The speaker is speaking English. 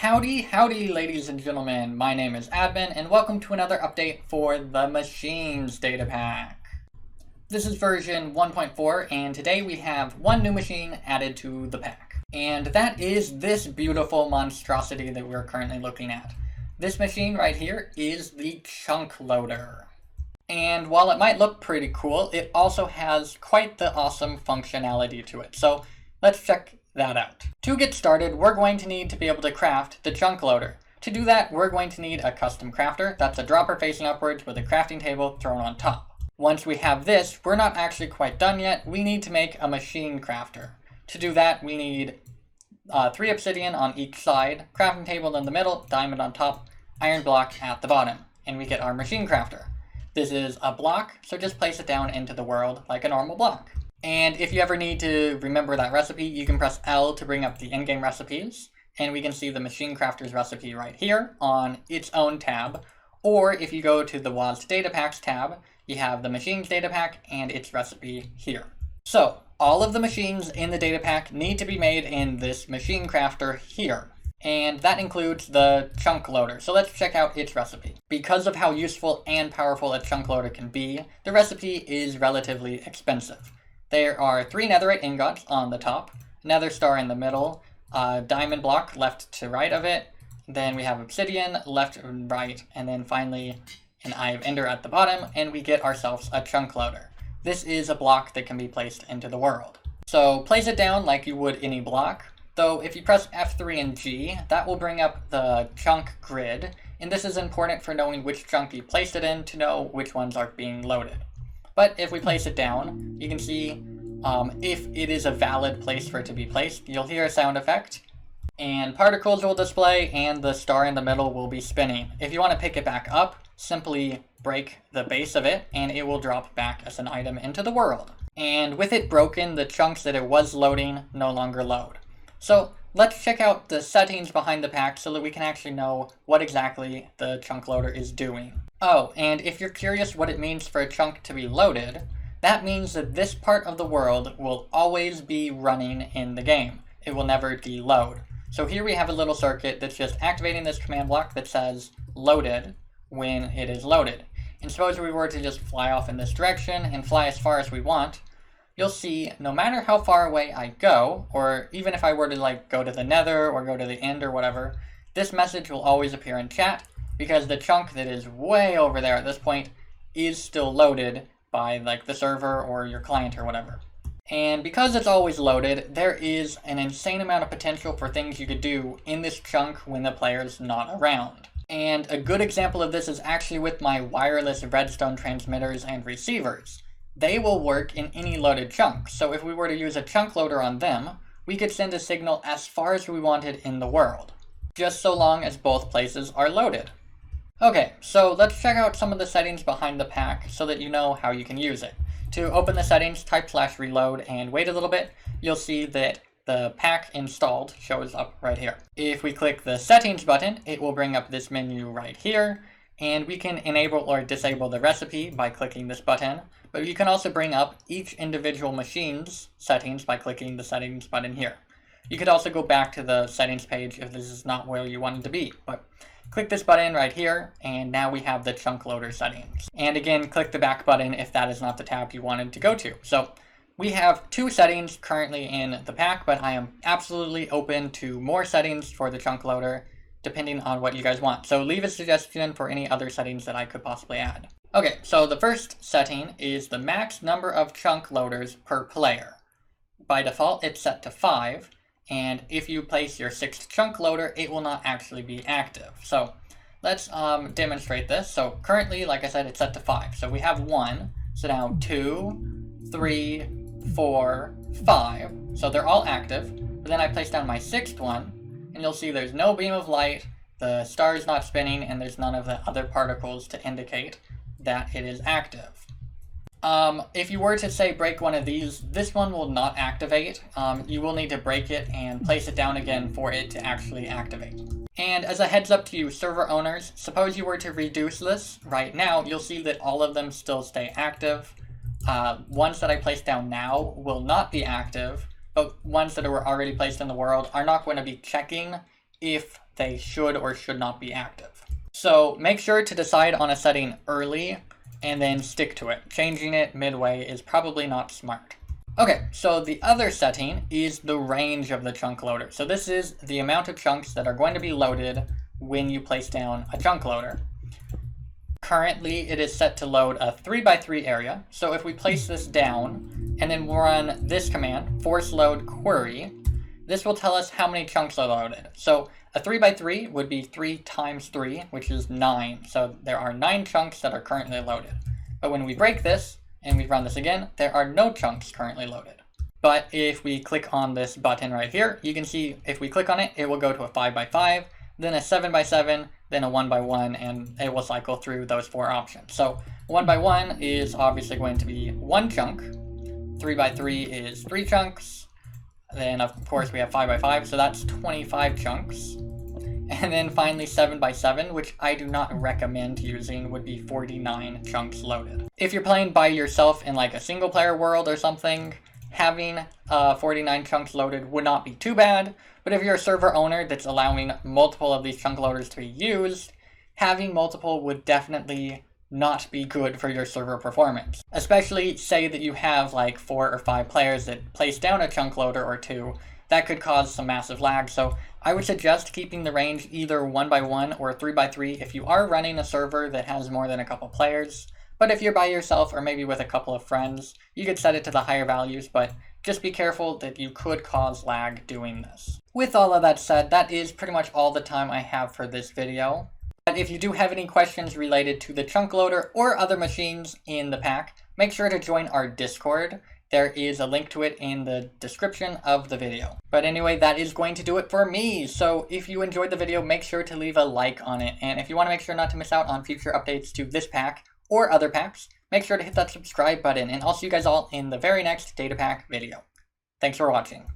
Howdy, ladies and gentlemen. My name is Admin, and welcome to another update for the Machines Datapack. This is version 1.4, and today we have one new machine added to the pack. And that is this beautiful monstrosity that we're currently looking at. This machine right here is the Chunk Loader. And while it might look pretty cool, it also has quite the awesome functionality to it. So let's check that out. To get started, we're going to need to be able to craft the Chunk Loader. To do that, we're going to need a custom crafter. That's a dropper facing upwards with a crafting table thrown on top. Once we have this, we're not actually quite done yet. We need to make a machine crafter. To do that, we need 3 obsidian on each side, crafting table in the middle, diamond on top, iron block at the bottom, and we get our machine crafter. This is a block, so just place it down into the world like a normal block. And if you ever need to remember that recipe, you can press L to bring up the in-game recipes, and we can see the machine crafter's recipe right here on its own tab. Or if you go to the WAS Datapacks tab, you have the Machines Datapack and its recipe here. So all of the machines in the Datapack need to be made in this machine crafter here. And that includes the Chunk Loader. So let's check out its recipe. Because of how useful and powerful a Chunk Loader can be, the recipe is relatively expensive. There are 3 netherite ingots on the top, nether star in the middle, a diamond block left to right of it, then we have obsidian left and right, and then finally an eye of ender at the bottom, and we get ourselves a Chunk Loader. This is a block that can be placed into the world. So place it down like you would any block. Though if you press F3 and G, that will bring up the chunk grid, and this is important for knowing which chunk you placed it in to know which ones are being loaded. But if we place it down, you can see if it is a valid place for it to be placed, you'll hear a sound effect, and particles will display, and the star in the middle will be spinning. If you want to pick it back up, simply break the base of it, and it will drop back as an item into the world. And with it broken, the chunks that it was loading no longer load. So let's check out the settings behind the pack so that we can actually know what exactly the Chunk Loader is doing. Oh, and if you're curious what it means for a chunk to be loaded, that means that this part of the world will always be running in the game. It will never deload. So here we have a little circuit that's just activating this command block that says loaded when it is loaded. And suppose we were to just fly off in this direction and fly as far as we want, you'll see no matter how far away I go, or even if I were to go to the nether or go to the end or whatever, this message will always appear in chat because the chunk that is way over there at this point is still loaded by the server or your client or whatever. And because it's always loaded, there is an insane amount of potential for things you could do in this chunk when the player's not around. And a good example of this is actually with my wireless redstone transmitters and receivers. They will work in any loaded chunk, so if we were to use a chunk loader on them, we could send a signal as far as we wanted in the world, just so long as both places are loaded. Okay, so let's check out some of the settings behind the pack so that you know how you can use it. To open the settings, type /reload and wait a little bit. You'll see that the pack installed shows up right here. If we click the settings button, it will bring up this menu right here, and we can enable or disable the recipe by clicking this button. But you can also bring up each individual machine's settings by clicking the settings button here. You could also go back to the settings page if this is not where you wanted to be, but click this button right here, and now we have the Chunk Loader settings. And again, click the back button if that is not the tab you wanted to go to. So we have 2 settings currently in the pack, but I am absolutely open to more settings for the Chunk Loader, depending on what you guys want. So leave a suggestion for any other settings that I could possibly add. Okay, so the first setting is the max number of chunk loaders per player. By default, it's set to 5, and if you place your 6th chunk loader, it will not actually be active. So let's demonstrate this. So currently, like I said, it's set to 5. So we have 1, so now 2, 3, 4, 5. So they're all active, but then I place down my 6th one, and you'll see there's no beam of light, the star is not spinning, and there's none of the other particles to indicate that it is active. If you were to say break one of these, this one will not activate. You will need to break it and place it down again for it to actually activate. And as a heads up to you server owners, suppose you were to reduce this right now, you'll see that all of them still stay active. Ones that I place down now will not be active, but ones that were already placed in the world are not going to be checking if they should or should not be active. So make sure to decide on a setting early and then stick to it. Changing it midway is probably not smart. Okay, so the other setting is the range of the chunk loader. So this is the amount of chunks that are going to be loaded when you place down a chunk loader. Currently, it is set to load a 3x3 area. So if we place this down and then run this command, force load query, this will tell us how many chunks are loaded. So a 3x3 would be 3 times 3, which is 9. So there are 9 chunks that are currently loaded. But when we break this and we run this again, there are no chunks currently loaded. But if we click on this button right here, you can see if we click on it, it will go to a 5x5, then a 7x7, then a 1x1, and it will cycle through those 4 options. So 1x1 is obviously going to be 1 chunk, 3x3 is 3 chunks, then of course we have 5x5, so that's 25 chunks. And then finally 7x7, which I do not recommend using, would be 49 chunks loaded. If you're playing by yourself in like a single player world or something, having 49 chunks loaded would not be too bad. But if you're a server owner that's allowing multiple of these chunk loaders to be used, having multiple would definitely not be good for your server performance. Especially say that you have like 4 or 5 players that place down a chunk loader or 2, that could cause some massive lag. So I would suggest keeping the range either 1x1 or 3x3 if you are running a server that has more than a couple players. But if you're by yourself or maybe with a couple of friends, you could set it to the higher values, but just be careful that you could cause lag doing this. With all of that said, that is pretty much all the time I have for this video. But if you do have any questions related to the chunk loader or other machines in the pack, make sure to join our Discord. There is a link to it in the description of the video. But anyway, that is going to do it for me. So if you enjoyed the video, make sure to leave a like on it. And if you want to make sure not to miss out on future updates to this pack or other packs, make sure to hit that subscribe button. And I'll see you guys all in the very next Datapack video. Thanks for watching.